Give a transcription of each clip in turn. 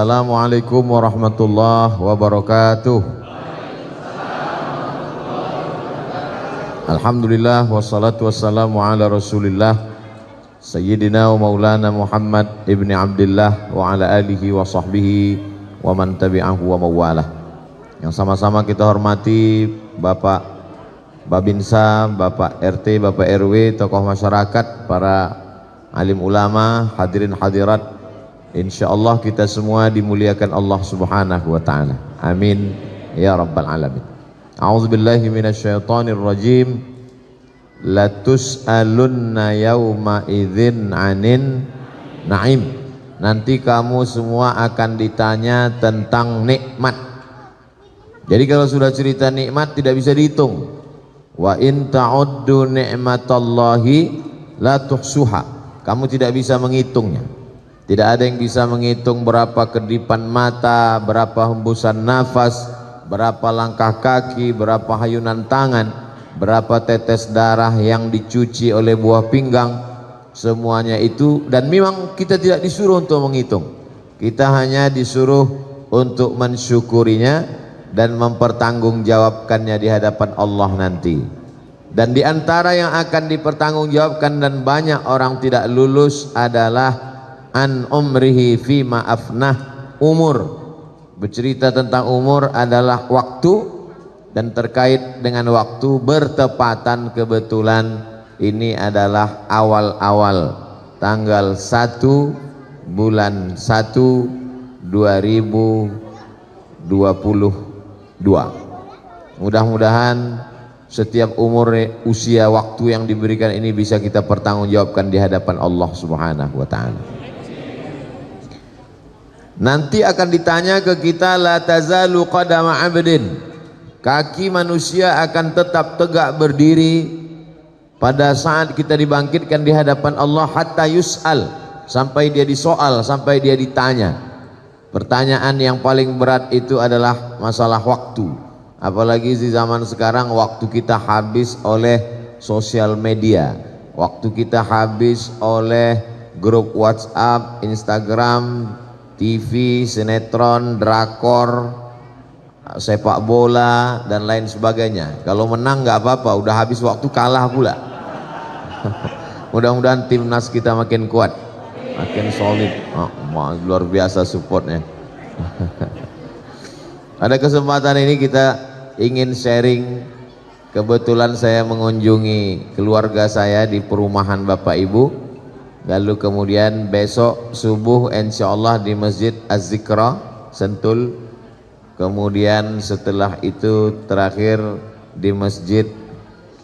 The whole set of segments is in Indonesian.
Assalamualaikum warahmatullahi wabarakatuh. Alhamdulillah wassalatu wassalamu ala rasulillah Sayyidina wa maulana Muhammad ibni Abdillah wa ala alihi wa sahbihi wa man tabi'ahu wa mawalah. Yang sama-sama kita hormati Bapak Babinsa, Bapak RT, Bapak RW, tokoh masyarakat, para alim ulama, hadirin hadirat. Insyaallah kita semua dimuliakan Allah Subhanahu wa taala. Amin ya rabbal alamin. A'udzubillahi minasyaitonir rajim. La tus'alunna yauma idzin 'anin na'im. Nanti kamu semua akan ditanya tentang nikmat. Jadi kalau sudah cerita nikmat tidak bisa dihitung. Wa in ta'uddu ni'matallahi la tuhsuha. Kamu tidak bisa menghitungnya. Tidak ada yang bisa menghitung berapa kedipan mata, berapa hembusan nafas, berapa langkah kaki, berapa hayunan tangan, berapa tetes darah yang dicuci oleh buah pinggang. Semuanya itu, dan memang kita tidak disuruh untuk menghitung. Kita hanya disuruh untuk mensyukurinya dan mempertanggungjawabkannya di hadapan Allah nanti. Dan di antara yang akan dipertanggungjawabkan dan banyak orang tidak lulus adalah an umrihi fima afnah, umur. Bercerita tentang umur adalah waktu, dan terkait dengan waktu bertepatan kebetulan ini adalah awal-awal tanggal 1 bulan 1 2022. Mudah-mudahan setiap umur, usia, waktu yang diberikan ini bisa kita pertanggungjawabkan di hadapan Allah Subhanahu wa taala. Nanti akan ditanya ke kita, la tazalu qadama 'abdin, kaki manusia akan tetap tegak berdiri pada saat kita dibangkitkan di hadapan Allah, hatta yus'al, sampai dia disoal, sampai dia ditanya. Pertanyaan yang paling berat itu adalah masalah waktu. Apalagi di zaman sekarang, waktu kita habis oleh sosial media, waktu kita habis oleh grup WhatsApp, Instagram, TV, sinetron, drakor, sepak bola dan lain sebagainya. Kalau menang nggak apa-apa, udah habis waktu kalah pula. Mudah-mudahan timnas kita makin kuat, makin solid. Luar biasa supportnya. Pada kesempatan ini kita ingin sharing. Kebetulan saya mengunjungi keluarga saya di perumahan Bapak Ibu. Lalu kemudian besok subuh insyaallah di Masjid Az-Zikra Sentul. Kemudian setelah itu terakhir di Masjid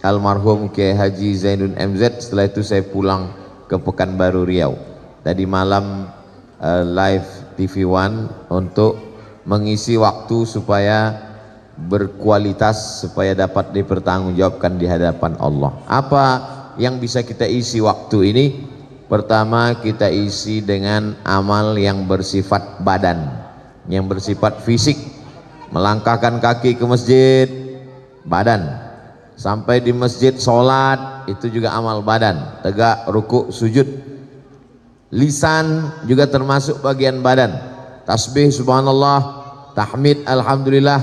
Almarhum Kiai Haji Zainuddin MZ. Setelah itu saya pulang ke Pekanbaru Riau. Tadi malam live TV One untuk mengisi waktu supaya berkualitas, supaya dapat dipertanggungjawabkan di hadapan Allah. Apa yang bisa kita isi waktu ini? Pertama, kita isi dengan amal yang bersifat badan, yang bersifat fisik. Melangkahkan kaki ke masjid, badan. Sampai di masjid sholat, itu juga amal badan. Tegak, rukuk, sujud. Lisan juga termasuk bagian badan. Tasbih subhanallah, tahmid alhamdulillah,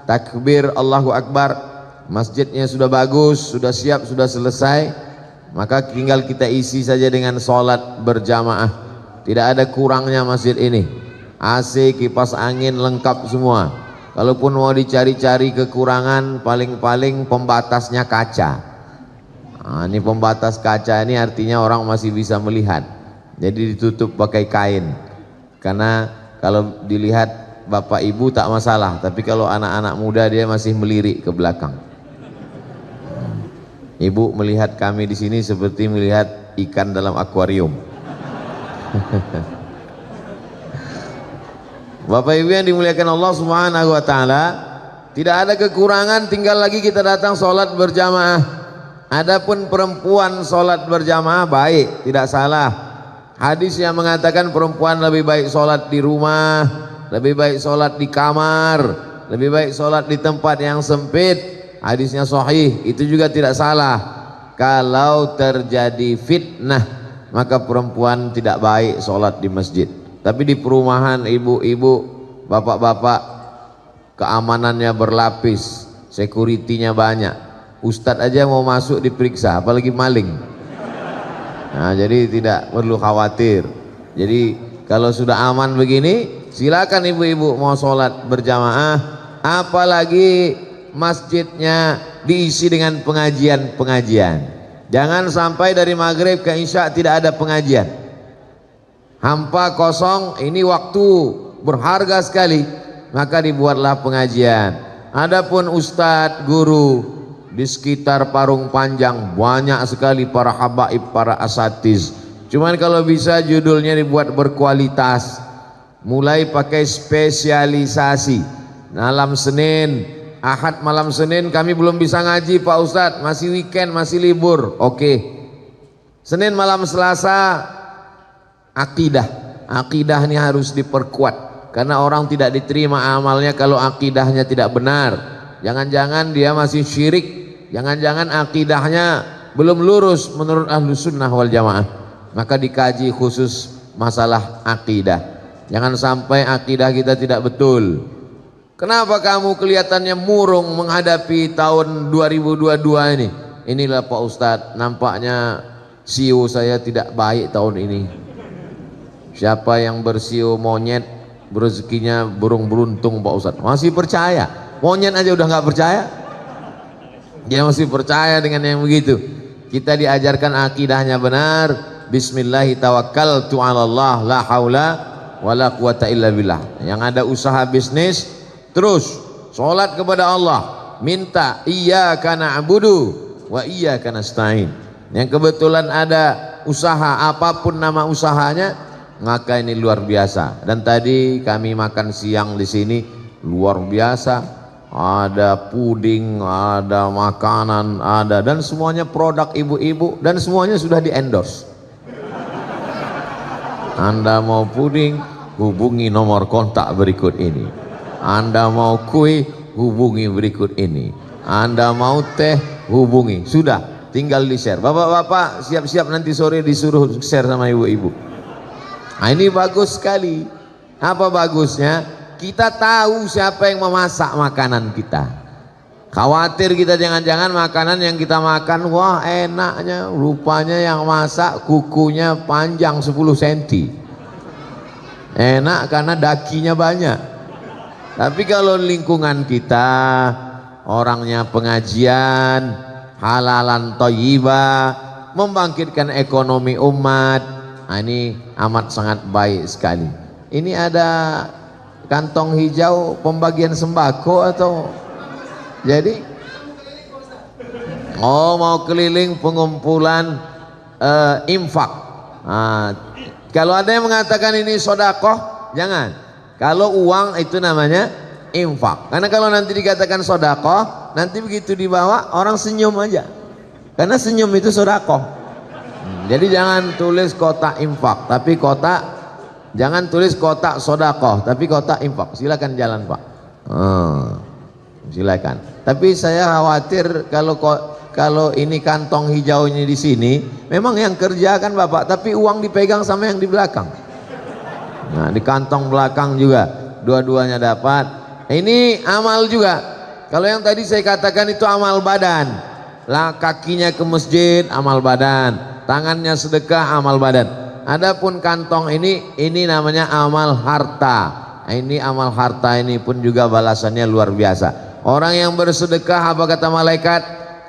takbir Allahu Akbar. Masjidnya sudah bagus, sudah siap, sudah selesai. Maka tinggal kita isi saja dengan sholat berjamaah. Tidak ada kurangnya masjid ini. AC, kipas angin lengkap semua. Kalaupun mau dicari-cari kekurangan, paling-paling pembatasnya kaca. Ini pembatas kaca ini artinya orang masih bisa melihat. Jadi ditutup pakai kain. Karena kalau dilihat bapak ibu tak masalah, tapi kalau anak-anak muda dia masih melirik ke belakang. Ibu melihat kami di sini seperti melihat ikan dalam akuarium. Bapak Ibu yang dimuliakan Allah Subhanahu wa taala, tidak ada kekurangan, tinggal lagi kita datang sholat berjamaah. Adapun perempuan sholat berjamaah baik, tidak salah. Hadis yang mengatakan perempuan lebih baik sholat di rumah, lebih baik sholat di kamar, lebih baik sholat di tempat yang sempit. Hadisnya sahih, itu juga tidak salah. Kalau terjadi fitnah, maka perempuan tidak baik sholat di masjid. Tapi di perumahan ibu-ibu, bapak-bapak, keamanannya berlapis, security-nya banyak. Ustadz aja mau masuk diperiksa, apalagi maling. Nah, jadi tidak perlu khawatir. Jadi kalau sudah aman begini, silakan ibu-ibu mau sholat berjamaah, apalagi masjidnya diisi dengan pengajian-pengajian. Jangan sampai dari maghrib ke isya tidak ada pengajian. Hampa kosong, ini waktu berharga sekali, maka dibuatlah pengajian. Adapun ustadz, guru, di sekitar Parung Panjang banyak sekali para habaib, para asatiz. Cuman kalau bisa judulnya dibuat berkualitas, mulai pakai spesialisasi. Malam Senin, Ahad malam Senin kami belum bisa ngaji Pak Ustadz, masih weekend, masih libur. Oke. Senin malam Selasa akidah. Akidah ini harus diperkuat karena orang tidak diterima amalnya kalau akidahnya tidak benar. Jangan-jangan dia masih syirik, jangan-jangan akidahnya belum lurus menurut ahlu sunnah wal jamaah. Maka dikaji khusus masalah akidah. Jangan sampai akidah kita tidak betul. Kenapa kamu kelihatannya murung menghadapi tahun 2022 ini? Inilah Pak Ustadz, nampaknya siu saya tidak baik tahun ini. Siapa yang bersiu monyet, rezekinya burung beruntung Pak Ustadz. Masih percaya? Monyet aja udah nggak percaya? Dia masih percaya dengan yang begitu. Kita diajarkan akidahnya benar. Bismillahirrahmanirrahim. Tu'alallah la haula wala quwata illa billah. Yang ada usaha bisnis, terus sholat kepada Allah, minta iyyaka na'budu wa iyyaka nasta'in. Yang kebetulan ada usaha, apapun nama usahanya, maka ini luar biasa. Dan tadi kami makan siang di sini luar biasa. Ada puding, ada makanan, ada, dan semuanya produk ibu-ibu, dan semuanya sudah di endorse. Anda mau puding, hubungi nomor kontak berikut ini. Anda mau kue, hubungi berikut ini. Anda mau teh, hubungi. Sudah, tinggal di share. Bapak-bapak siap-siap nanti sore disuruh share sama ibu-ibu. Nah, ini bagus sekali. Apa bagusnya? Kita tahu siapa yang memasak makanan kita. Khawatir kita jangan-jangan makanan yang kita makan, wah enaknya, rupanya yang masak kukunya panjang 10 cm. Enak karena dakinya banyak. Tapi kalau lingkungan kita orangnya pengajian, halalan thayyibah, membangkitkan ekonomi umat, nah ini amat sangat baik sekali. Ini ada kantong hijau pembagian sembako atau jadi mau keliling pengumpulan infak. Nah, kalau ada yang mengatakan ini sodakoh, jangan. Kalau uang itu namanya infak. Karena kalau nanti dikatakan sodakoh, nanti begitu dibawa orang senyum aja. Karena senyum itu sodakoh. Jadi jangan tulis kotak infak, tapi jangan tulis kotak sodakoh, tapi kotak infak. Silakan jalan Pak. Silakan. Tapi saya khawatir kalau ini kantong hijaunya di sini, memang yang kerja kan Bapak, tapi uang dipegang sama yang di belakang. Nah, di kantong belakang juga dua-duanya dapat. Ini amal juga. Kalau yang tadi saya katakan itu amal badan. Lah kakinya ke masjid, amal badan. Tangannya sedekah, amal badan. Adapun kantong ini namanya amal harta. Ini amal harta ini pun juga balasannya luar biasa. Orang yang bersedekah, apa kata malaikat?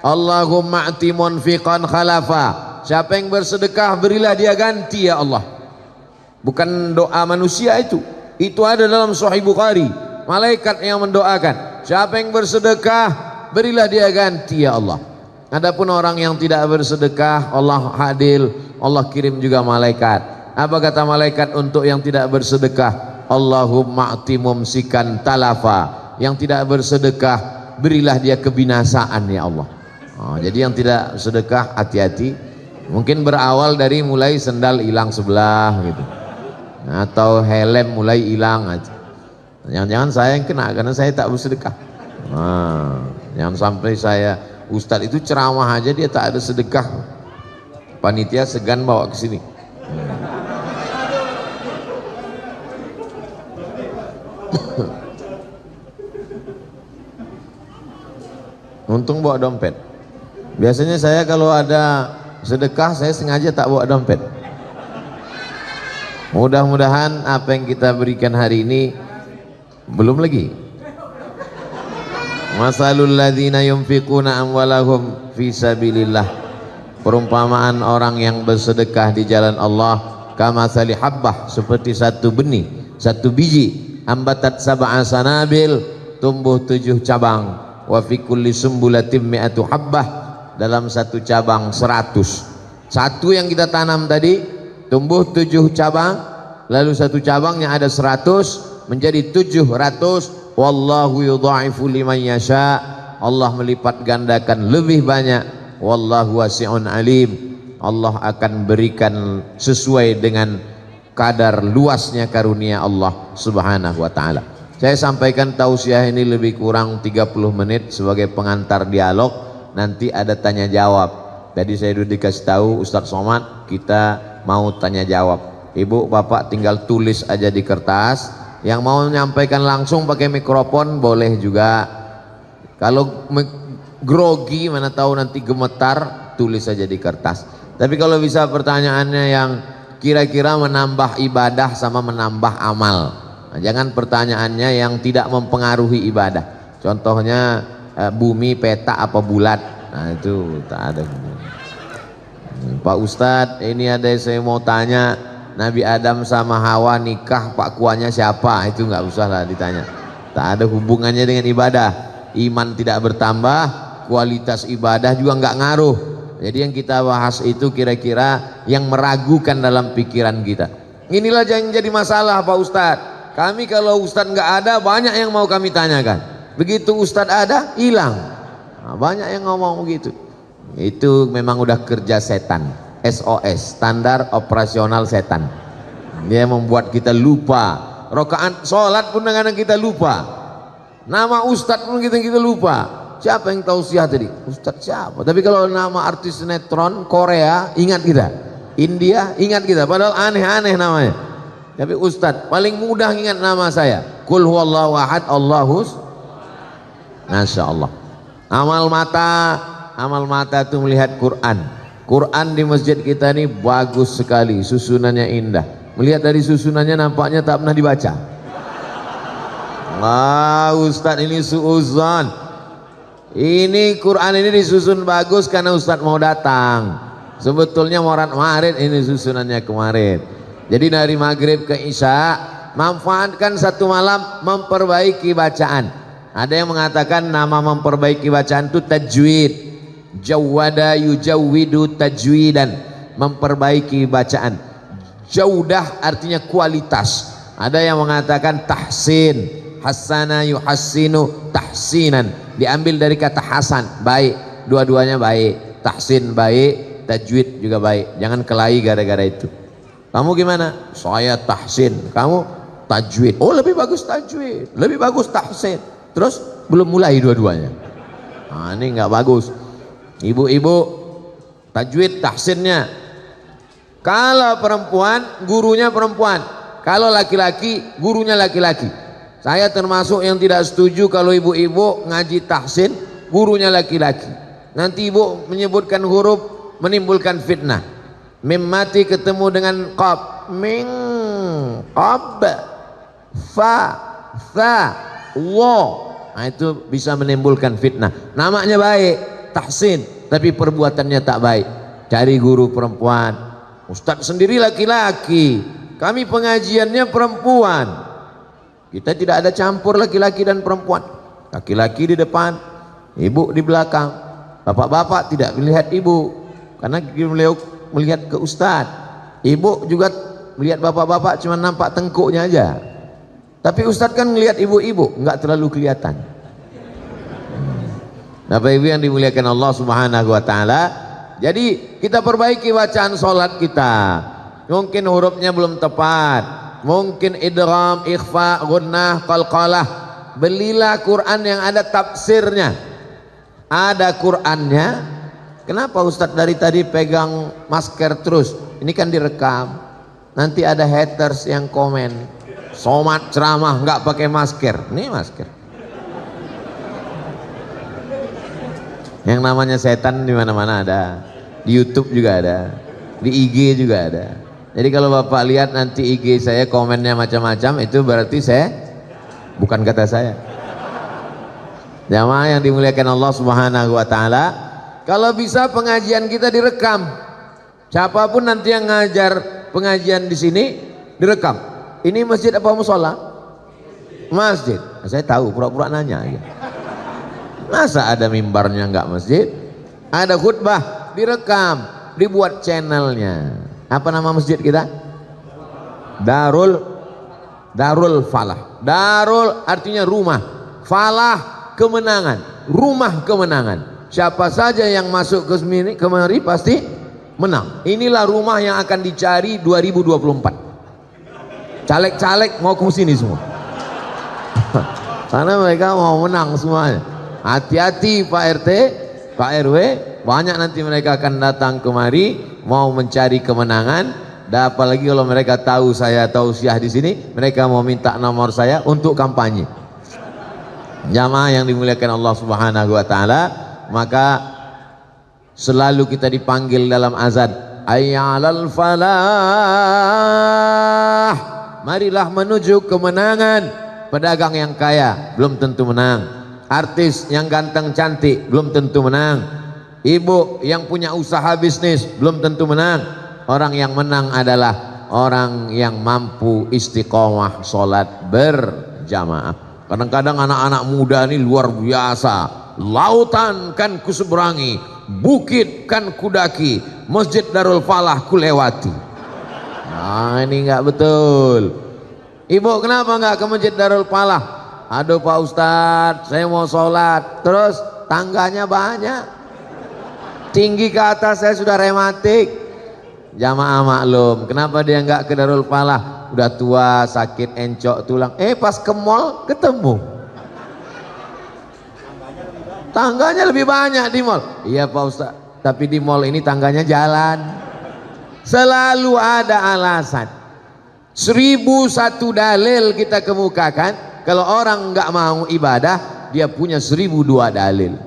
Allahumma a'ti munfiqan khalafa. Siapa yang bersedekah, berilah dia ganti ya Allah. Bukan doa manusia itu ada dalam Sahih Bukhari. Malaikat yang mendoakan, siapa yang bersedekah, berilah dia ganti ya Allah. Adapun orang yang tidak bersedekah, Allah adil, Allah kirim juga malaikat. Apa kata malaikat untuk yang tidak bersedekah? Allahumma a'ti mumsikan talafa. Yang tidak bersedekah, berilah dia kebinasaan ya Allah. Jadi yang tidak sedekah hati-hati. Mungkin berawal dari mulai sendal hilang sebelah gitu, atau helm mulai hilang aja. Jangan-jangan saya yang kena karena saya tak bersedekah. Jangan sampai saya, Ustadz itu ceramah aja dia tak ada sedekah, panitia segan bawa ke sini. Untung bawa dompet. Biasanya saya kalau ada sedekah saya sengaja tak bawa dompet. Mudah-mudahan apa yang kita berikan hari ini belum lagi. Masalul ladzina yunfiquna amwalahum fi sabilillah. Perumpamaan orang yang bersedekah di jalan Allah kamatsali habbah, seperti satu benih, satu biji, ambatat sab'a sanabil, tumbuh 7 cabang, wa fi kulli sumbulatin mi'atu habbah, dalam satu cabang 100. Satu yang kita tanam tadi tumbuh 7 cabang, lalu satu cabangnya ada 100 menjadi 700. Wallahu yudha'ifu liman yasha, Allah melipat gandakan lebih banyak. Wallahu wasi'un alim, Allah akan berikan sesuai dengan kadar luasnya karunia Allah subhanahu wa ta'ala. Saya sampaikan tausiah ini lebih kurang 30 menit sebagai pengantar dialog. Nanti ada tanya jawab. Tadi saya sudah dikasih tahu Ustadz Somad, kita mau tanya jawab. Ibu bapak tinggal tulis aja di kertas. Yang mau menyampaikan langsung pakai mikrofon boleh juga. Kalau grogi, mana tahu nanti gemetar, tulis saja di kertas. Tapi kalau bisa pertanyaannya yang kira-kira menambah ibadah sama menambah amal. Nah, jangan pertanyaannya yang tidak mempengaruhi ibadah. Contohnya bumi peta apa bulat. Nah itu tak ada. Pak Ustadz, ini ada yang saya mau tanya, Nabi Adam sama Hawa nikah pak kuahnya siapa? Itu nggak usah lah ditanya. Tak ada hubungannya dengan ibadah. Iman tidak bertambah, kualitas ibadah juga nggak ngaruh. Jadi yang kita bahas itu kira-kira yang meragukan dalam pikiran kita. Inilah yang jadi masalah Pak Ustadz. Kami kalau Ustadz nggak ada, banyak yang mau kami tanyakan. Begitu Ustadz ada, hilang. Nah, banyak yang ngomong begitu. Itu memang udah kerja setan. SOS, standar operasional setan. Dia membuat kita lupa. Rakaat sholat pun kadang kita lupa. Nama Ustadz pun kita lupa. Siapa yang tausiah tadi? Ustadz siapa? Tapi kalau nama artis sinetron Korea ingat kita, India ingat kita, padahal aneh-aneh namanya. Tapi Ustadz paling mudah ingat nama saya. Qul huwallahu ahad, Allahus. Masya Allah. Amal mata itu melihat Quran. Quran di masjid kita ini bagus sekali, susunannya indah. Melihat dari susunannya nampaknya tak pernah dibaca. Wah, Ustadz ini suuzon. Ini Quran ini disusun bagus karena Ustadz mau datang. Sebetulnya morat marit ini susunannya kemarin. Jadi dari maghrib ke isya, manfaatkan satu malam memperbaiki bacaan. Ada yang mengatakan nama memperbaiki bacaan itu tajwid. Jawwada yujawwidu tajwidan, memperbaiki bacaan. Jaudah artinya kualitas. Ada yang mengatakan tahsin, hasana yuhassinu tahsinan, diambil dari kata hasan, baik. Dua-duanya baik, tahsin baik, tajwid juga baik. Jangan kelahi gara-gara itu. Kamu gimana? Saya tahsin, kamu tajwid. Oh lebih bagus tajwid, lebih bagus tahsin. Terus belum mulai dua-duanya. Nah, ini nggak bagus. Ibu-ibu tajwid tahsinnya. Kalau perempuan gurunya perempuan, kalau laki-laki gurunya laki-laki. Saya termasuk yang tidak setuju kalau ibu-ibu ngaji tahsin gurunya laki-laki. Nanti ibu menyebutkan huruf menimbulkan fitnah. Mim mati ketemu dengan qaf, min qab, fa, tha, wa. Nah, itu bisa menimbulkan fitnah. Namanya baik tahsin, tapi perbuatannya tak baik. Cari guru perempuan. Ustadz sendiri laki-laki, kami pengajiannya perempuan. Kita tidak ada campur laki-laki dan perempuan. Laki-laki di depan, ibu di belakang. Bapak-bapak tidak melihat ibu, karena beliau melihat ke ustadz. Ibu juga melihat bapak-bapak cuma nampak tengkuknya aja. Tapi ustadz kan melihat ibu-ibu, nggak terlalu kelihatan. Bapak Ibu yang dimuliakan Allah Subhanahu wa taala. Jadi kita perbaiki bacaan sholat kita. Mungkin hurufnya belum tepat, mungkin idgham, ikhfa, gunnah, qalqalah. Belilah Quran yang ada tafsirnya. Ada Qurannya. Kenapa Ustadz dari tadi pegang masker terus? Ini kan direkam. Nanti ada haters yang komen, Somad ceramah nggak pakai masker. Ini masker. Yang namanya setan di mana-mana ada. Di YouTube juga ada. Di IG juga ada. Jadi kalau Bapak lihat nanti IG saya komennya macam-macam, itu berarti bukan kata saya. Jamaah yang dimuliakan Allah Subhanahu wa taala, kalau bisa pengajian kita direkam. Siapapun nanti yang ngajar pengajian di sini direkam. Ini masjid apa musola? Masjid. Saya tahu, pura-pura nanya ya. Masa ada mimbarnya enggak masjid? Ada khutbah direkam, dibuat channelnya. Apa nama masjid kita? Darul Falah. Darul artinya rumah, Falah kemenangan, rumah kemenangan. Siapa saja yang masuk kemari pasti menang. Inilah rumah yang akan dicari 2024. Caleg-caleg mau ke sini semua. Karena mereka mau menang semuanya. Hati-hati Pak RT, Pak RW, banyak nanti mereka akan datang kemari mau mencari kemenangan. Dan apalagi kalau mereka tahu saya tausiah di sini, mereka mau minta nomor saya untuk kampanye. Jamaah yang dimuliakan Allah Subhanahu wa taala, maka selalu kita dipanggil dalam azan, ayyalal falah, marilah menuju kemenangan. Pedagang yang kaya belum tentu menang, artis yang ganteng cantik belum tentu menang, ibu yang punya usaha bisnis belum tentu menang. Orang yang menang adalah orang yang mampu istiqomah sholat berjamaah. Kadang-kadang anak-anak muda ini luar biasa, lautan kan kuseberangi, bukit kan kudaki, Masjid Darul Falah kulewati. Nah ini enggak betul. Ibu kenapa enggak ke Masjid Darul Falah? Aduh Pak Ustadz, saya mau sholat, terus tangganya banyak, tinggi ke atas, saya sudah rematik. Jamaah maklum, kenapa dia enggak ke Darul Falah? Udah tua, sakit encok tulang. Pas ke mall ketemu, tangganya lebih banyak di mall. Iya Pak Ustadz, tapi di mall ini tangganya jalan. Selalu ada alasan. 1001 dalil kita kemukakan. Kalau orang nggak mau ibadah, dia punya 1002 dalil.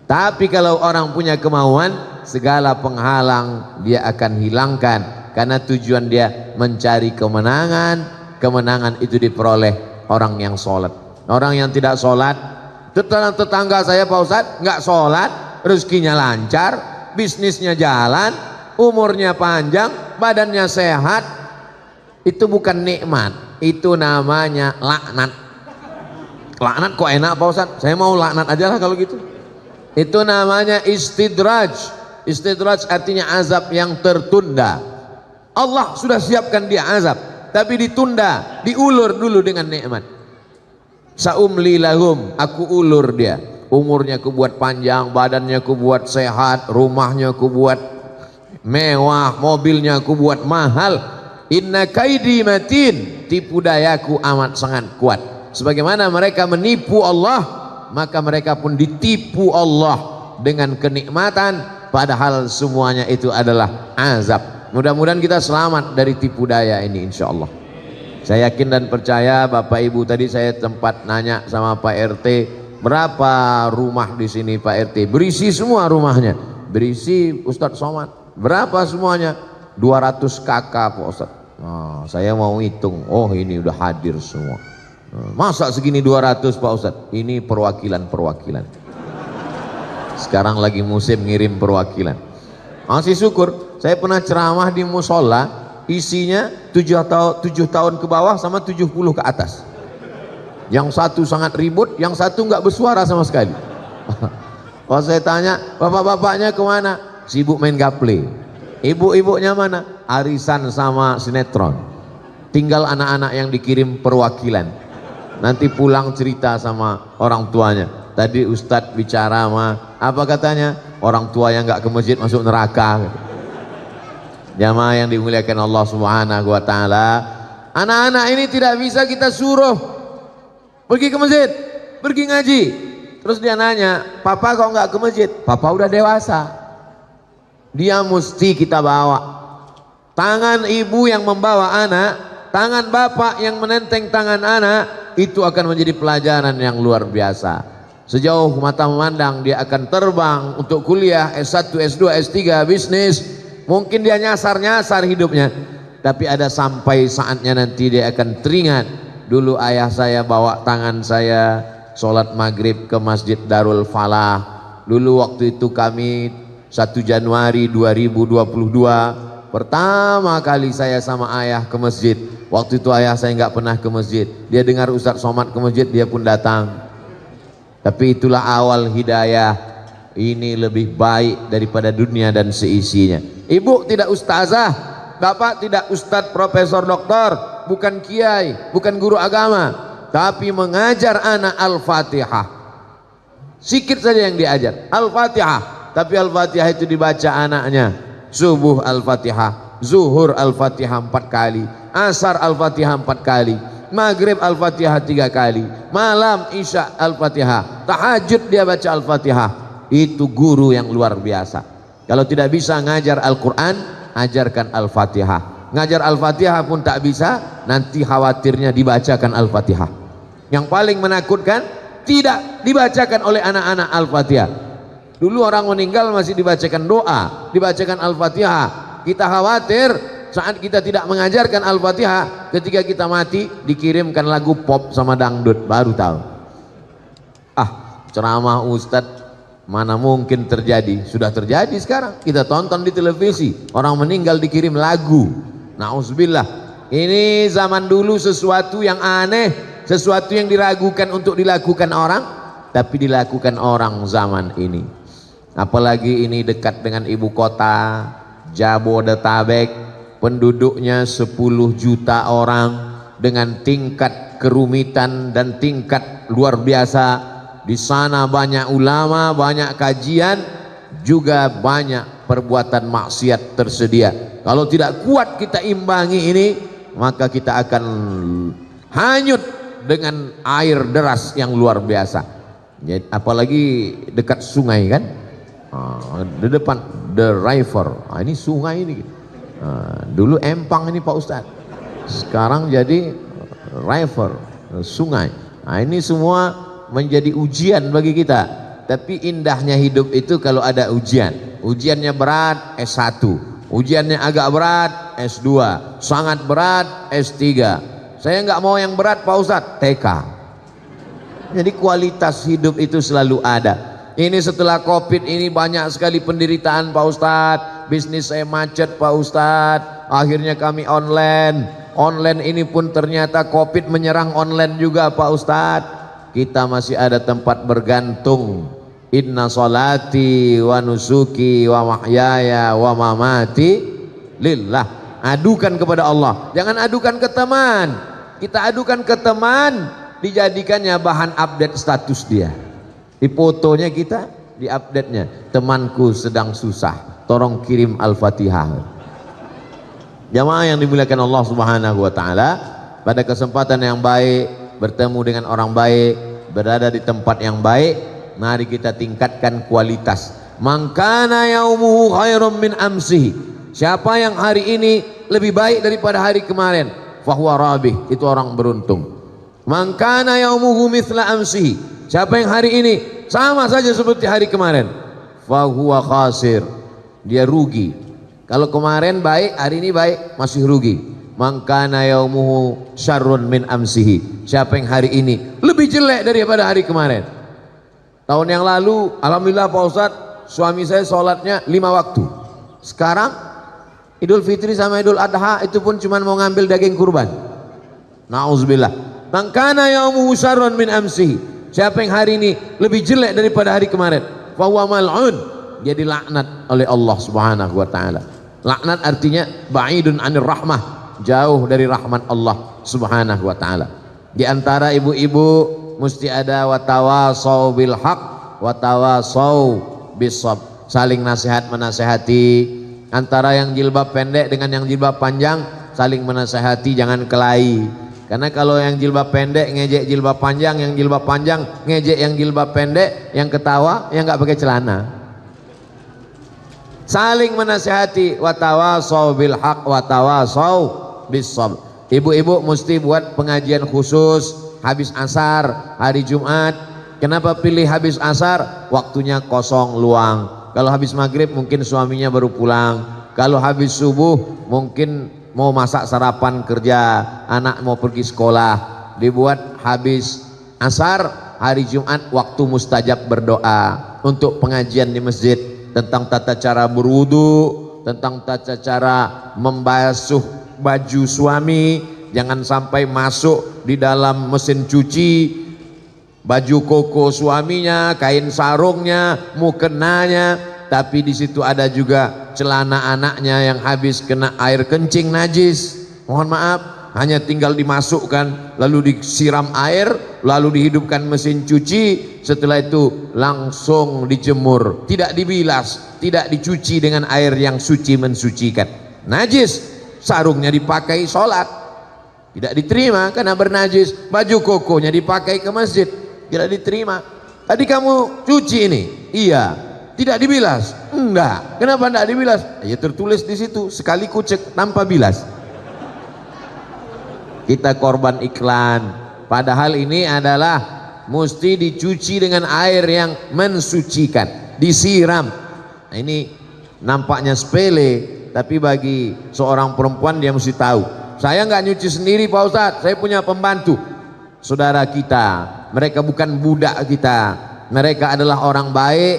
Tapi kalau orang punya kemauan, segala penghalang dia akan hilangkan. Karena tujuan dia mencari kemenangan. Kemenangan itu diperoleh orang yang sholat. Orang yang tidak sholat, tetangga saya Pak Ustadz nggak sholat, rezekinya lancar, bisnisnya jalan, umurnya panjang, badannya sehat. Itu bukan nikmat, itu namanya laknat. Laknat kok enak Pak Ustadz? Saya mau laknat aja lah kalau gitu. Itu namanya istidraj. Istidraj artinya azab yang tertunda. Allah sudah siapkan dia azab, tapi ditunda, diulur dulu dengan nikmat. Saumli lahum, aku ulur dia. Umurnya ku buat panjang, badannya ku buat sehat, rumahnya ku buat mewah, mobilnya ku buat mahal. Inna kaidi matin, tipu dayaku amat sangat kuat. Sebagaimana mereka menipu Allah, maka mereka pun ditipu Allah dengan kenikmatan, padahal semuanya itu adalah azab. Mudah-mudahan kita selamat dari tipu daya ini insyaallah. Saya yakin dan percaya Bapak Ibu, tadi saya tempat nanya sama Pak RT, berapa rumah di sini Pak RT? Berisi semua rumahnya. Berisi Ustadz Somad. Berapa semuanya? 200 kakak Pak Ustadz. Nah, saya mau hitung. Oh ini udah hadir semua. Masa segini 200 Pak Ustadz? Ini perwakilan-perwakilan. Sekarang lagi musim ngirim perwakilan. Masih syukur. Saya pernah ceramah di musola, isinya 7 tahun ke bawah sama 70 ke atas. Yang satu sangat ribut, yang satu nggak bersuara sama sekali. Kalau saya tanya, bapak-bapaknya kemana? Sibuk main gaple. Ibu-ibunya mana? Arisan sama sinetron. Tinggal anak-anak yang dikirim perwakilan. Nanti pulang cerita sama orang tuanya. Tadi Ustadz bicara sama, apa katanya? Orang tua yang nggak ke masjid masuk neraka. Jamaah yang dimuliakan Allah Subhanahu wa taala, anak-anak ini tidak bisa kita suruh pergi ke masjid, pergi ngaji. Terus dia nanya, "Papa kok nggak ke masjid?" Papa udah dewasa. Dia mesti kita bawa. Tangan ibu yang membawa anak, tangan bapak yang menenteng tangan anak, itu akan menjadi pelajaran yang luar biasa. Sejauh mata memandang dia akan terbang untuk kuliah S1, S2, S3, bisnis. Mungkin dia nyasar-nyasar hidupnya, tapi ada sampai saatnya nanti dia akan teringat, dulu ayah saya bawa tangan saya sholat maghrib ke Masjid Darul Falah. Dulu waktu itu kami 1 Januari 2022 pertama kali saya sama ayah ke masjid. Waktu itu ayah saya nggak pernah ke masjid. Dia dengar Ustadz Somad ke masjid, dia pun datang. Tapi itulah awal hidayah. Ini lebih baik daripada dunia dan seisinya. Ibu tidak ustazah, bapak tidak ustadz, profesor, doktor, bukan kiai, bukan guru agama, tapi mengajar anak Al-Fatihah. Sikit saja yang diajar Al-Fatihah, tapi Al-Fatihah itu dibaca anaknya. Subuh Al-Fatihah, zuhur Al-Fatihah 4 kali, asar Al-Fatihah 4 kali, maghrib Al-Fatihah 3 kali, malam isya Al-Fatihah, tahajud dia baca Al-Fatihah. Itu guru yang luar biasa. Kalau tidak bisa ngajar Al-Quran, ajarkan Al-Fatihah. Ngajar Al-Fatihah pun tak bisa, nanti khawatirnya dibacakan Al-Fatihah. Yang paling menakutkan, tidak dibacakan oleh anak-anak Al-Fatihah. Dulu orang meninggal masih dibacakan doa, dibacakan Al-Fatihah. Kita khawatir saat kita tidak mengajarkan Al-Fatihah, ketika kita mati dikirimkan lagu pop sama dangdut, baru tahu. Ceramah Ustadz mana mungkin terjadi, sudah terjadi sekarang. Kita tonton di televisi, orang meninggal dikirim lagu. Nauzubillah. Ini zaman dulu sesuatu yang aneh, sesuatu yang diragukan untuk dilakukan orang, tapi dilakukan orang zaman ini. Apalagi ini dekat dengan ibu kota Jabodetabek, penduduknya 10 juta orang, dengan tingkat kerumitan dan tingkat luar biasa. Di sana banyak ulama, banyak kajian, juga banyak perbuatan maksiat tersedia. Kalau tidak kuat kita imbangi ini, maka kita akan hanyut dengan air deras yang luar biasa. Jadi, apalagi dekat sungai kan, di depan the river, ini sungai ini. Dulu empang ini Pak Ustadz, sekarang jadi river, sungai. Ini semua menjadi ujian bagi kita. Tapi indahnya hidup itu kalau ada ujian. Ujiannya berat S1, ujiannya agak berat S2, sangat berat S3. Saya nggak mau yang berat Pak Ustadz, TK. Jadi kualitas hidup itu selalu ada. Ini setelah Covid ini banyak sekali penderitaan Pak Ustadz. Bisnis saya macet Pak Ustadz. Akhirnya kami online. Online ini pun ternyata Covid menyerang online juga Pak Ustadz. Kita masih ada tempat bergantung. Inna salati wa nusuki wa mahyaya wa mamati lillah. Adukan kepada Allah, jangan adukan ke teman. Kita adukan ke teman, dijadikannya bahan update status dia. Di fotonya kita, di update-nya, temanku sedang susah, tolong kirim Al-Fatihah. Jamaah yang dimuliakan Allah Subhanahu wa taala, pada kesempatan yang baik, bertemu dengan orang baik, berada di tempat yang baik, mari kita tingkatkan kualitas. Man kana yaumuhu khairum min amsihi. Siapa yang hari ini lebih baik daripada hari kemarin, fahuwa rabih, itu orang beruntung. Man kana yaumuhu mithla amsihi. Siapa yang hari ini sama saja seperti hari kemarin, fahuwa khasir, dia rugi. Kalau kemarin baik, hari ini baik, masih rugi. Man kana yaumuhu syarrun min amsihi. Siapa yang hari ini lebih jelek daripada hari kemarin. Tahun yang lalu alhamdulillah Pak Ustadz, suami saya sholatnya 5 waktu. Sekarang Idul Fitri sama Idul Adha itu pun cuma mau ngambil daging kurban. Nauzubillah. Man kana yaumuhu syarrun min amsihi. Siapa yang hari ini lebih jelek daripada hari kemarin, fa huwa mal'un, dia dilaknat oleh Allah Subhanahu wa taala. Laknat artinya ba'idun 'anir rahmah, jauh dari rahmat Allah Subhanahu wa taala. Di antara ibu-ibu mesti ada watawasau bil haq, watawasau bisab, saling nasihat menasehati. Antara yang jilbab pendek dengan yang jilbab panjang saling menasehati, jangan kelahi. Karena kalau yang jilbab pendek ngejek jilbab panjang, yang jilbab panjang ngejek yang jilbab pendek, yang ketawa yang nggak pakai celana. Saling menasehati, watawasau bil haq, watawasau bisab. Ibu-ibu mesti buat pengajian khusus habis asar hari Jumat. Kenapa pilih habis asar? Waktunya kosong, luang. Kalau habis maghrib mungkin suaminya baru pulang. Kalau habis subuh mungkin mau masak sarapan kerja, anak mau pergi sekolah. Dibuat habis asar, hari Jumat waktu mustajab berdoa untuk pengajian di masjid tentang tata cara berwudu, tentang tata cara membasuh baju suami, jangan sampai masuk di dalam mesin cuci baju koko suaminya, kain sarungnya, mukenanya, tapi di situ ada juga celana anaknya yang habis kena air kencing najis. Mohon maaf, hanya tinggal dimasukkan lalu disiram air, lalu dihidupkan mesin cuci, setelah itu langsung dijemur, tidak dibilas, tidak dicuci dengan air yang suci mensucikan. Najis, sarungnya dipakai sholat, tidak diterima karena bernajis. Baju kokonya dipakai ke masjid, tidak diterima. Tadi kamu cuci ini, iya, tidak dibilas, enggak. Kenapa enggak dibilas? Ya tertulis di situ, sekali kucek tanpa bilas. Kita korban iklan, padahal ini adalah mesti dicuci dengan air yang mensucikan, disiram. Nah, ini nampaknya sepele, tapi bagi seorang perempuan dia mesti tahu. Saya nggak nyuci sendiri Pak Ustadz, saya punya pembantu. Saudara kita, mereka bukan budak kita, mereka adalah orang baik,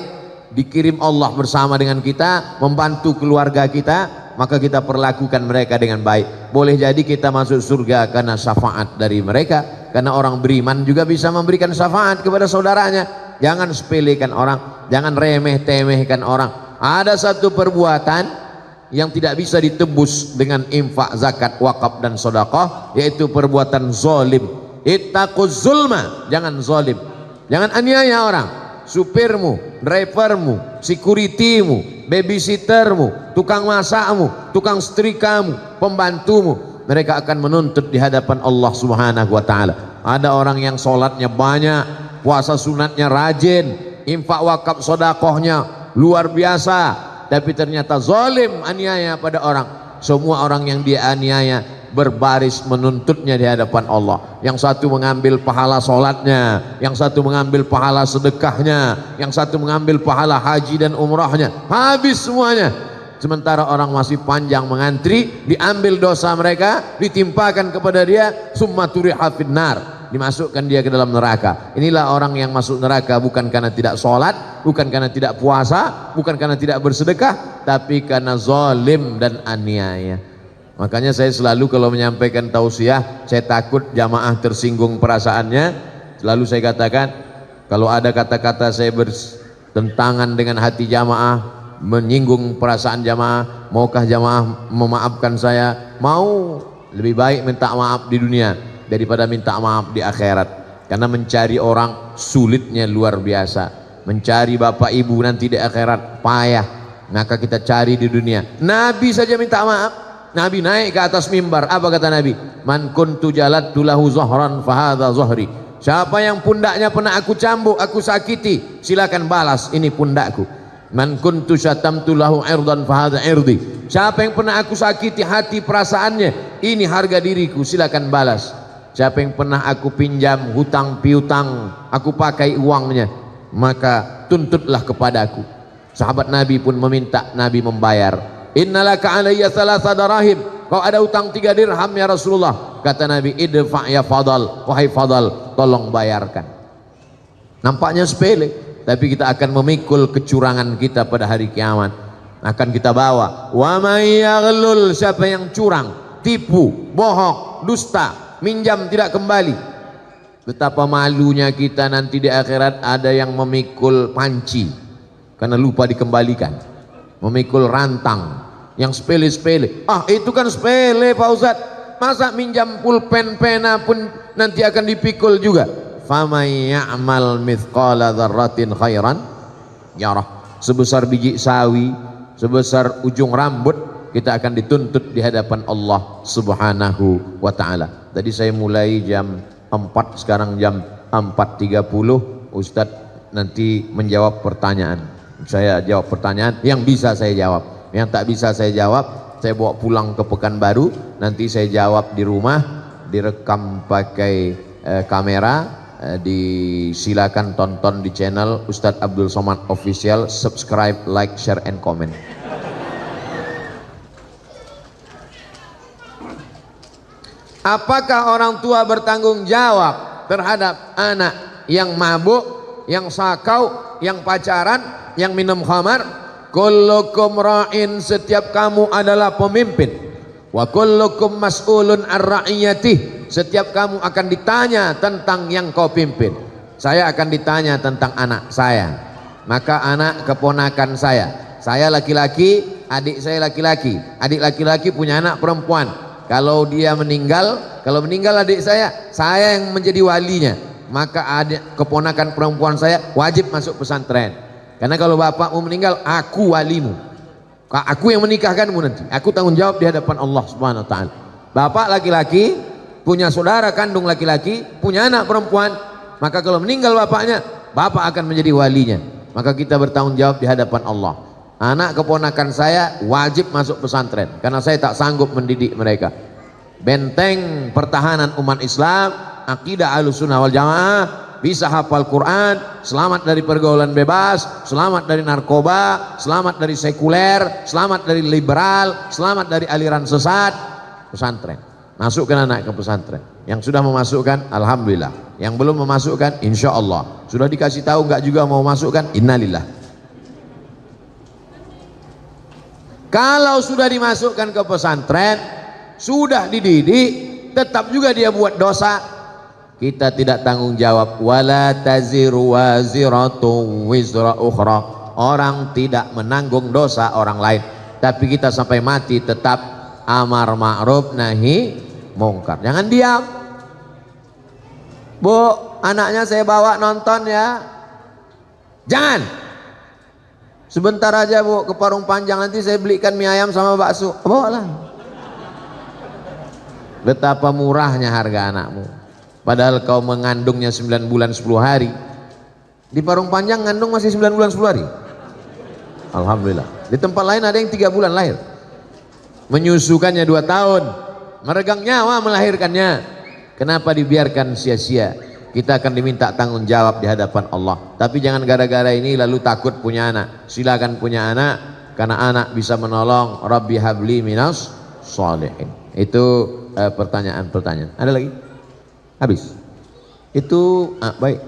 dikirim Allah bersama dengan kita, membantu keluarga kita, maka kita perlakukan mereka dengan baik. Boleh jadi kita masuk surga karena syafaat dari mereka, karena orang beriman juga bisa memberikan syafaat kepada saudaranya. Jangan sepelekan orang, jangan remeh-temehkan orang. Ada satu perbuatan yang tidak bisa ditebus dengan infak, zakat, wakaf dan sedekah, yaitu perbuatan zalim. Ittaquz zulma, jangan zalim, jangan aniaya orang. Supirmu, drivermu, securitymu, babysittermu, tukang masakmu, tukang setrikamu, pembantumu, mereka akan menuntut di hadapan Allah Subhanahu wa taala. Ada orang yang sholatnya banyak, puasa sunatnya rajin, infak wakaf sedekahnya luar biasa, tapi ternyata zalim, aniaya pada orang. Semua orang yang dia aniaya berbaris menuntutnya di hadapan Allah. Yang satu mengambil pahala sholatnya, yang satu mengambil pahala sedekahnya, yang satu mengambil pahala haji dan umrahnya, habis semuanya. Sementara orang masih panjang mengantri, diambil dosa mereka, ditimpakan kepada dia, summa turiha finnar, dimasukkan dia ke dalam neraka. Inilah orang yang masuk neraka bukan karena tidak sholat, bukan karena tidak puasa, bukan karena tidak bersedekah, tapi karena zalim dan aniaya. Makanya saya selalu kalau menyampaikan tausiah, saya takut jamaah tersinggung perasaannya. Selalu saya katakan, kalau ada kata-kata saya bertentangan dengan hati jamaah, menyinggung perasaan jamaah, maukah jamaah memaafkan saya? Mau, lebih baik minta maaf di dunia daripada minta maaf di akhirat. Karena mencari orang sulitnya luar biasa, mencari bapak ibu nanti di akhirat payah. Maka kita cari di dunia. Nabi saja minta maaf. Nabi naik ke atas mimbar, apa kata Nabi? Man kuntu jalattu lahu zahran fahadha zahri. Siapa yang pundaknya pernah aku cambuk, aku sakiti, silakan balas, ini pundakku. Man kuntu syatamtu lahu irdan fahadha irdi. Siapa yang pernah aku sakiti hati perasaannya, ini harga diriku, silakan balas. Siapa yang pernah aku pinjam hutang piutang, aku pakai uangnya, maka tuntutlah kepadaku. Sahabat Nabi pun meminta Nabi membayar. Innalaka alayya thalatha darahim, kau ada utang 3 dirham ya Rasulullah. Kata Nabi, idfa ya fadal, wahai fadal, tolong bayarkan. Nampaknya sepele, tapi kita akan memikul kecurangan kita pada hari kiamat. Akan kita bawa. Wa may yaghlul, siapa yang curang, tipu, bohong, dusta, minjam tidak kembali, betapa malunya kita nanti di akhirat. Ada yang memikul panci karena lupa dikembalikan, memikul rantang yang sepele-sepele. Ah, itu kan sepele Pak Ustadz, masa minjam pulpen pena pun nanti akan dipikul juga. Famay ya'mal mithqala dzarratin khairan yarah. Sebesar biji sawi, sebesar ujung rambut, kita akan dituntut di hadapan Allah Subhanahu wa taala. Tadi saya mulai jam 4, sekarang jam 4.30. Ustadz nanti menjawab pertanyaan. Saya jawab pertanyaan yang bisa saya jawab. Yang tak bisa saya jawab, saya bawa pulang ke Pekanbaru. Nanti saya jawab di rumah, direkam pakai kamera, disilakan tonton di channel Ustadz Abdul Somad Official, subscribe, like, share, and comment. Apakah orang tua bertanggung jawab terhadap anak yang mabuk, yang sakau, yang pacaran, yang minum khamar? Kullukum ra'in, setiap kamu adalah pemimpin. Wa kullukum mas'ulun ar-ra'iyatih, setiap kamu akan ditanya tentang yang kau pimpin. Saya akan ditanya tentang anak saya. Maka anak keponakan saya laki-laki, adik saya laki-laki, adik laki-laki punya anak perempuan. Kalau dia meninggal, adik saya yang menjadi walinya. Maka adik keponakan perempuan saya wajib masuk pesantren. Karena kalau bapakmu meninggal, aku walimu. Aku yang menikahkanmu nanti. Aku tanggung jawab di hadapan Allah Subhanahu wa taala. Bapak laki-laki punya saudara kandung laki-laki, punya anak perempuan. Maka kalau meninggal bapaknya, bapak akan menjadi walinya. Maka kita bertanggung jawab di hadapan Allah. Anak keponakan saya wajib masuk pesantren karena saya tak sanggup mendidik mereka. Benteng pertahanan umat Islam, akidah Ahlussunnah wal Jamaah, bisa hafal Quran, selamat dari pergaulan bebas, selamat dari narkoba, selamat dari sekuler, selamat dari liberal, selamat dari aliran sesat. Pesantren, masukkan anak ke pesantren. Yang sudah memasukkan, alhamdulillah. Yang belum memasukkan, insya Allah. Sudah dikasih tahu nggak juga mau masukkan, innalillah. Kalau sudah dimasukkan ke pesantren, sudah dididik, tetap juga dia buat dosa, kita tidak tanggung jawab. Wala taziru waziratu wizra ukhra, orang tidak menanggung dosa orang lain. Tapi kita sampai mati tetap amar ma'ruf nahi mungkar. Jangan diam. Bu, anaknya saya bawa nonton ya. Jangan. Sebentar aja bu, ke Parung Panjang, nanti saya belikan mie ayam sama bakso. Bawalah. Betapa murahnya harga anakmu. Padahal kau mengandungnya 9 bulan 10 hari. Di Parung Panjang ngandung masih 9 bulan 10 hari. Alhamdulillah. Di tempat lain ada yang 3 bulan lahir. Menyusukannya 2 tahun. Meregang nyawa melahirkannya. Kenapa dibiarkan sia-sia? Kita akan diminta tanggung jawab di hadapan Allah. Tapi jangan gara-gara ini lalu takut punya anak. Silakan punya anak, karena anak bisa menolong. Rabbi habli minas sholihin. Itu pertanyaan-pertanyaan. Ada lagi? Habis? Itu baik.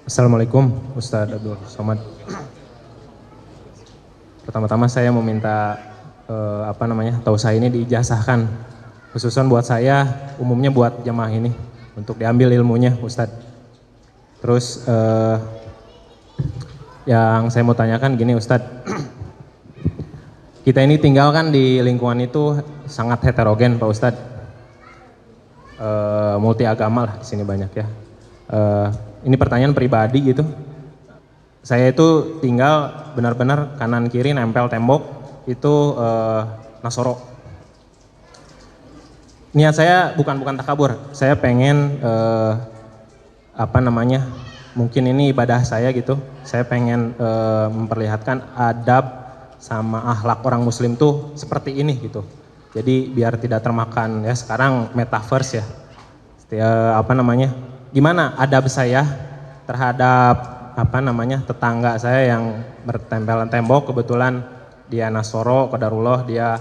Assalamualaikum Ustadz Abdul Somad. Pertama-tama saya meminta tausiah ini diijazahkan, khususan buat saya, umumnya buat jamaah ini, untuk diambil ilmunya Ustadz. Terus yang saya mau tanyakan gini Ustadz, kita ini tinggal kan di lingkungan itu sangat heterogen Pak Ustadz, multi agama lah di sini banyak ya. Ini pertanyaan pribadi gitu. Saya itu tinggal benar-benar kanan kiri nempel tembok itu Nasoro. Niat saya bukan takabur. Saya pengen mungkin ini ibadah saya gitu. Saya pengen memperlihatkan adab sama akhlak orang Muslim tuh seperti ini gitu. Jadi biar tidak termakan ya sekarang metaverse ya. Gimana adab saya terhadap tetangga saya yang bertempelan tembok, kebetulan dia Nasoro, qadarullah dia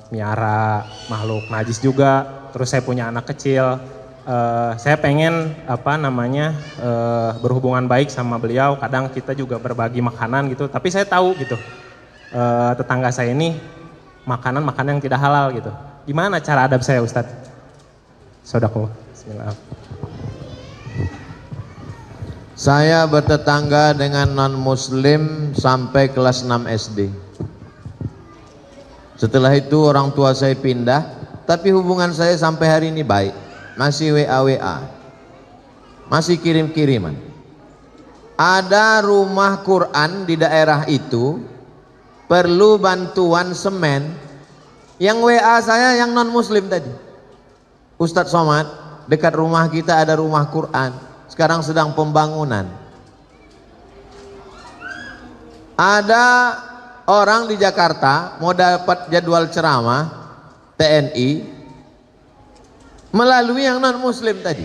miara makhluk najis juga. Terus saya punya anak kecil, saya pengen berhubungan baik sama beliau. Kadang kita juga berbagi makanan gitu, tapi saya tahu gitu tetangga saya ini makanan yang tidak halal gitu. Gimana cara adab saya Ustadz? Sodako. Bismillah. Saya bertetangga dengan non-muslim sampai kelas 6 SD. Setelah itu orang tua saya pindah, tapi hubungan saya sampai hari ini baik. Masih WA, masih kirim-kiriman. Ada rumah Quran di daerah itu, perlu bantuan semen. Yang WA saya yang non-muslim tadi. Ustadz Somad, dekat rumah kita ada rumah Quran. Sekarang sedang pembangunan. Ada orang di Jakarta mau dapat jadwal ceramah TNI melalui yang non muslim tadi.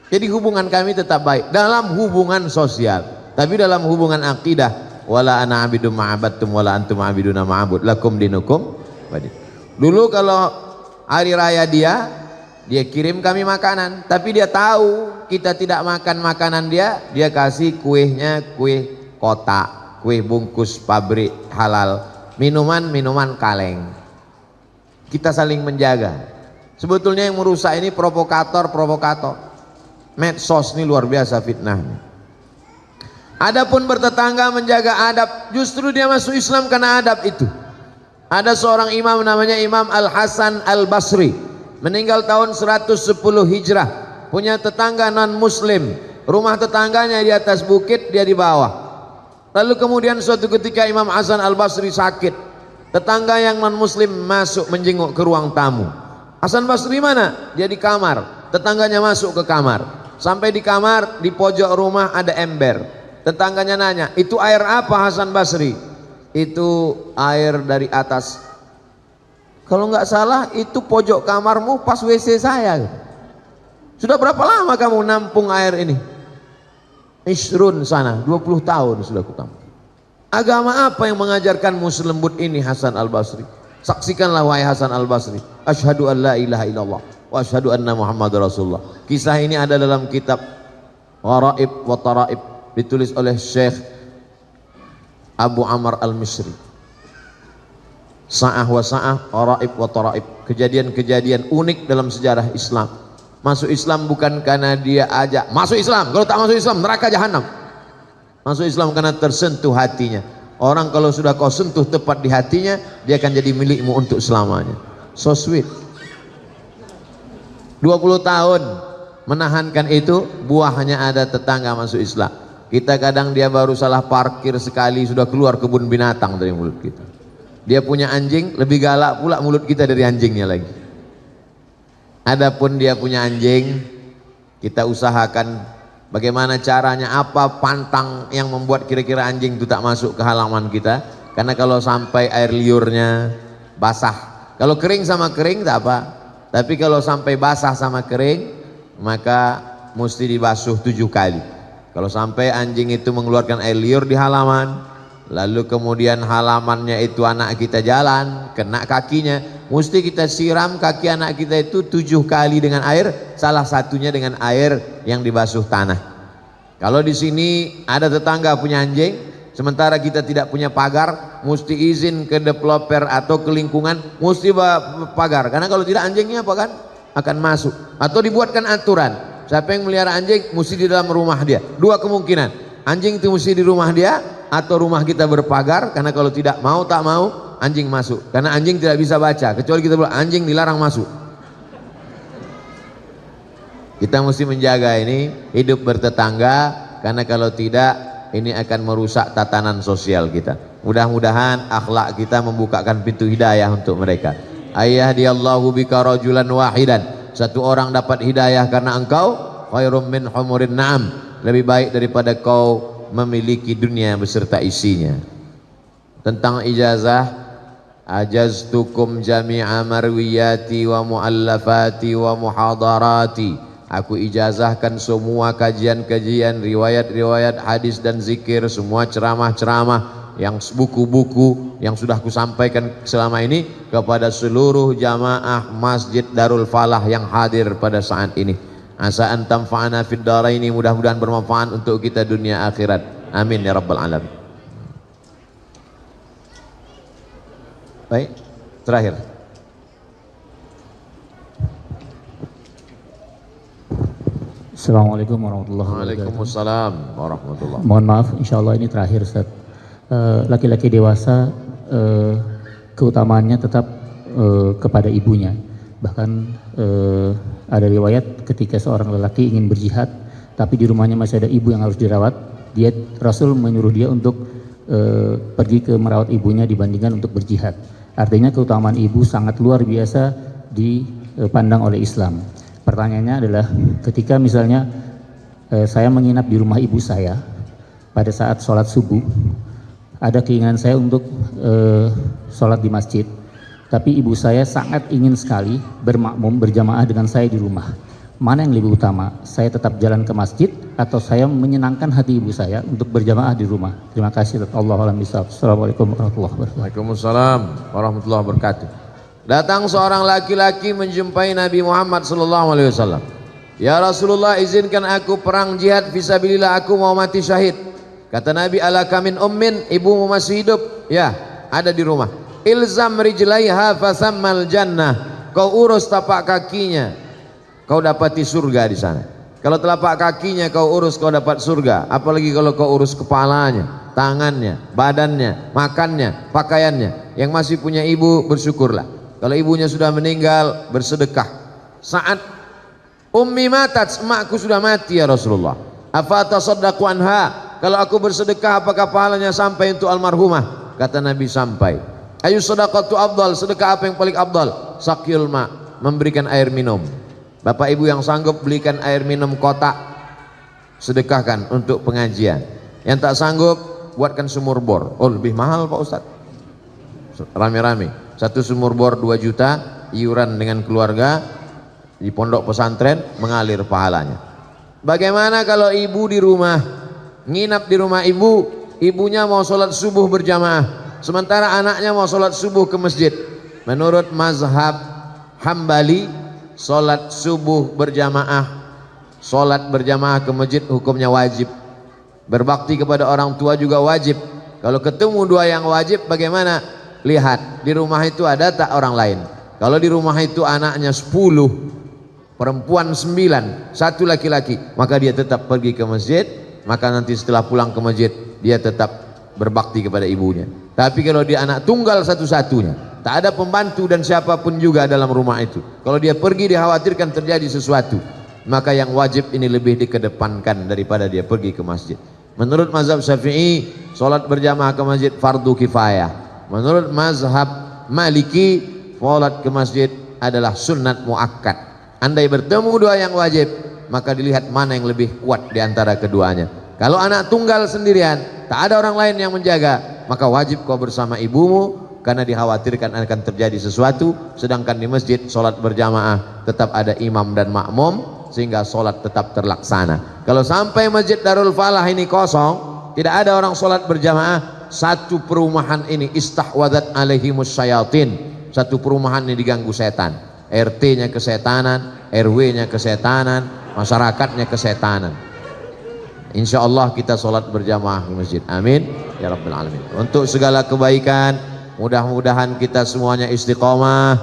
Jadi hubungan kami tetap baik dalam hubungan sosial, tapi dalam hubungan akidah, wala ana abidum ma'abadtum wala antum abiduna ma'abud lakum dinukum wadi. Dulu kalau hari raya dia kirim kami makanan, tapi dia tahu kita tidak makan makanan dia kasih kuehnya kue kotak, kue bungkus pabrik halal, minuman kaleng. Kita saling menjaga. Sebetulnya yang merusak ini provokator. Medsos ini luar biasa fitnahnya. Adapun bertetangga menjaga adab, justru dia masuk Islam karena adab itu. Ada seorang imam namanya Imam Al-Hasan Al-Basri, meninggal tahun 110 Hijrah, punya tetangga non muslim. Rumah tetangganya di atas bukit, dia di bawah. Lalu kemudian suatu ketika Imam Hasan Al-Basri sakit. Tetangga yang non muslim masuk menjenguk ke ruang tamu. Hasan Basri mana? Dia di kamar. Tetangganya masuk ke kamar. Sampai di kamar, di pojok rumah ada ember. Tetangganya nanya, itu air apa Hasan Basri? Itu air dari atas. Kalau nggak salah itu pojok kamarmu pas WC saya. Sudah berapa lama kamu nampung air ini? Isrun sana, 20 tahun sudah aku tampung. Agama apa yang mengajarkanmu selembut ini Hasan Al-Basri? Saksikanlah wahai Hasan Al-Basri. Asyhadu an la ilaha illallah wa asyhadu anna Muhammadar Rasulullah. Kisah ini ada dalam kitab Gharaib wa Taraib, ditulis oleh Syekh Abu Amr Al-Misri. Sa'ah wa sa'ah, Gharaib wa Taraib, kejadian-kejadian unik dalam sejarah Islam. Masuk Islam bukan karena dia ajak masuk Islam, kalau tak masuk Islam neraka jahanam. Masuk Islam karena tersentuh hatinya. Orang kalau sudah kau sentuh tepat di hatinya, dia akan jadi milikmu untuk selamanya. So sweet. 20 tahun menahankan itu, buahnya ada tetangga masuk Islam. Kita kadang dia baru salah parkir sekali sudah keluar kebun binatang dari mulut kita. Dia punya anjing, lebih galak pula mulut kita dari anjingnya lagi. Adapun dia punya anjing, kita usahakan bagaimana caranya, apa pantang yang membuat kira-kira anjing itu tak masuk ke halaman kita. Karena kalau sampai air liurnya basah, kalau kering sama kering tak apa, tapi kalau sampai basah sama kering maka mesti dibasuh 7 kali. Kalau sampai anjing itu mengeluarkan air liur di halaman, lalu kemudian halamannya itu anak kita jalan kena kakinya, mesti kita siram kaki anak kita itu 7 kali dengan air, salah satunya dengan air yang dibasuh tanah. Kalau di sini ada tetangga punya anjing, sementara kita tidak punya pagar, mesti izin ke developer atau ke lingkungan, mesti pagar. Karena kalau tidak anjingnya apa kan akan masuk. Atau dibuatkan aturan, siapa yang melihara anjing mesti di dalam rumah dia. 2 kemungkinan, anjing itu mesti di rumah dia atau rumah kita berpagar. Karena kalau tidak mau tak mau anjing masuk. Karena anjing tidak bisa baca, kecuali kita bilang anjing dilarang masuk. Kita mesti menjaga ini hidup bertetangga, karena kalau tidak ini akan merusak tatanan sosial kita. Mudah-mudahan akhlak kita membukakan pintu hidayah untuk mereka. Ayyadiyallahu bika rajulan wahidan, satu orang dapat hidayah karena engkau, khairum min humurin na'am, lebih baik daripada kau memiliki dunia beserta isinya. Tentang ijazah, ajaztukum jami'a marwiyati wa muallafati wa muhadarati, aku ijazahkan semua kajian-kajian, riwayat-riwayat hadis dan zikir, semua ceramah-ceramah, yang buku-buku yang sudah kusampaikan selama ini kepada seluruh jamaah Masjid Darul Falah yang hadir pada saat ini. Asa an tanfa'ana fid dharaini, mudah-mudahan bermanfaat untuk kita dunia akhirat. Amin ya rabbal alamin. Baik, terakhir. Assalamualaikum warahmatullahi wabarakatuh. Waalaikumsalam warahmatullahi. Mohon maaf, insya Allah ini terakhir Ustaz. Laki-laki dewasa keutamaannya tetap kepada ibunya. Bahkan ada riwayat ketika seorang lelaki ingin berjihad, tapi di rumahnya masih ada ibu yang harus dirawat, Rasul menyuruh dia untuk pergi ke merawat ibunya dibandingkan untuk berjihad. Artinya keutamaan ibu sangat luar biasa dipandang oleh Islam. Pertanyaannya adalah, ketika misalnya saya menginap di rumah ibu saya pada saat sholat subuh, ada keinginan saya untuk sholat di masjid, tapi ibu saya sangat ingin sekali bermakmum berjamaah dengan saya di rumah. Mana yang lebih utama? Saya tetap jalan ke masjid atau saya menyenangkan hati ibu saya untuk berjamaah di rumah? Terima kasih. Allahu a'lam bishawab. Assalamualaikum warahmatullahi wabarakatuh. Waalaikumsalam warahmatullahi wabarakatuh. Datang seorang laki-laki menjumpai Nabi Muhammad SAW. Ya Rasulullah, izinkan aku perang jihad fisabilillah, aku mau mati syahid. Kata Nabi, alaka min ummin, ibumu masih hidup? Ya, ada di rumah. Ilzam rijlaiha fasammal jannah, kau urus tapak kakinya, kau dapati surga di sana. Kalau telapak kakinya kau urus, kau dapat surga. Apalagi kalau kau urus kepalanya, tangannya, badannya, makannya, pakaiannya. Yang masih punya ibu, bersyukurlah. Kalau ibunya sudah meninggal, bersedekah. Saat ummi matat, emakku sudah mati ya Rasulullah, afa tasaddaqu anha, kalau aku bersedekah apakah pahalanya sampai untuk almarhumah? Kata Nabi, sampai. Ayu sadaqatu afdal, sedekah apa yang paling afdal? Saqyul ma, memberikan air minum. Bapak ibu yang sanggup belikan air minum kotak, sedekahkan untuk pengajian. Yang tak sanggup, buatkan sumur bor. Oh, lebih mahal Pak Ustadz. Rame-rame, satu sumur bor 2 juta, iuran dengan keluarga di pondok pesantren, mengalir pahalanya. Bagaimana kalau ibu di rumah, nginap di rumah ibu, ibunya mau sholat subuh berjamaah, sementara anaknya mau sholat subuh ke masjid? Menurut mazhab Hambali, sholat subuh berjamaah, sholat berjamaah ke masjid hukumnya wajib. Berbakti kepada orang tua juga wajib. Kalau ketemu 2 yang wajib, bagaimana? Lihat, di rumah itu ada tak orang lain? Kalau di rumah itu anaknya 10, perempuan 9, 1 laki-laki, maka dia tetap pergi ke masjid. Maka nanti setelah pulang ke masjid, dia tetap berbakti kepada ibunya. Tapi kalau dia anak tunggal satu-satunya, tak ada pembantu dan siapapun juga dalam rumah itu, kalau dia pergi dikhawatirkan terjadi sesuatu, maka yang wajib ini lebih dikedepankan daripada dia pergi ke masjid. Menurut mazhab Syafi'i, sholat berjamaah ke masjid fardu kifayah. Menurut mazhab Maliki, sholat ke masjid adalah sunnat muakkad. Andai bertemu 2 yang wajib, maka dilihat mana yang lebih kuat di antara keduanya. Kalau anak tunggal sendirian, tak ada orang lain yang menjaga, maka wajib kau bersama ibumu, karena dikhawatirkan akan terjadi sesuatu. Sedangkan di masjid sholat berjamaah tetap ada imam dan makmum, sehingga sholat tetap terlaksana. Kalau sampai masjid Darul Falah ini kosong, tidak ada orang sholat berjamaah, satu perumahan ini istahwadat alaihimus syayatin, satu perumahan ini diganggu setan. RT-nya kesetanan, RW-nya kesetanan, masyarakatnya kesetanan. Insya Allah kita sholat berjamaah di masjid. Amin ya rabbal alamin. Untuk segala kebaikan, mudah-mudahan kita semuanya istiqomah,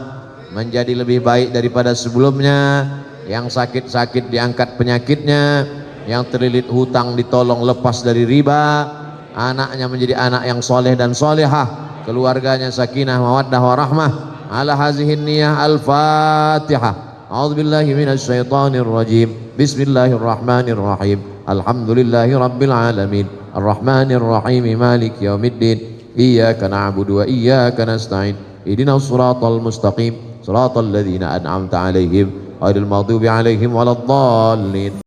menjadi lebih baik daripada sebelumnya. Yang sakit-sakit diangkat penyakitnya, yang terlilit hutang ditolong lepas dari riba, anaknya menjadi anak yang soleh dan solehah, keluarganya sakinah mawaddah warahmah. Ala hazihin niyah, al-fatihah. A'udzubillahi minasyaitonir rajim. Bismillahirrahmanirrahim. Alhamdulillahi rabbil alamin. Arrahmanir rahim, maliki yaumiddin. Iyyaka na'budu wa iyyaka nasta'in. Ihdinas siratal mustaqim, siratal ladzina an'amta 'alaihim ghairil maghdubi 'alaihim waladdallin.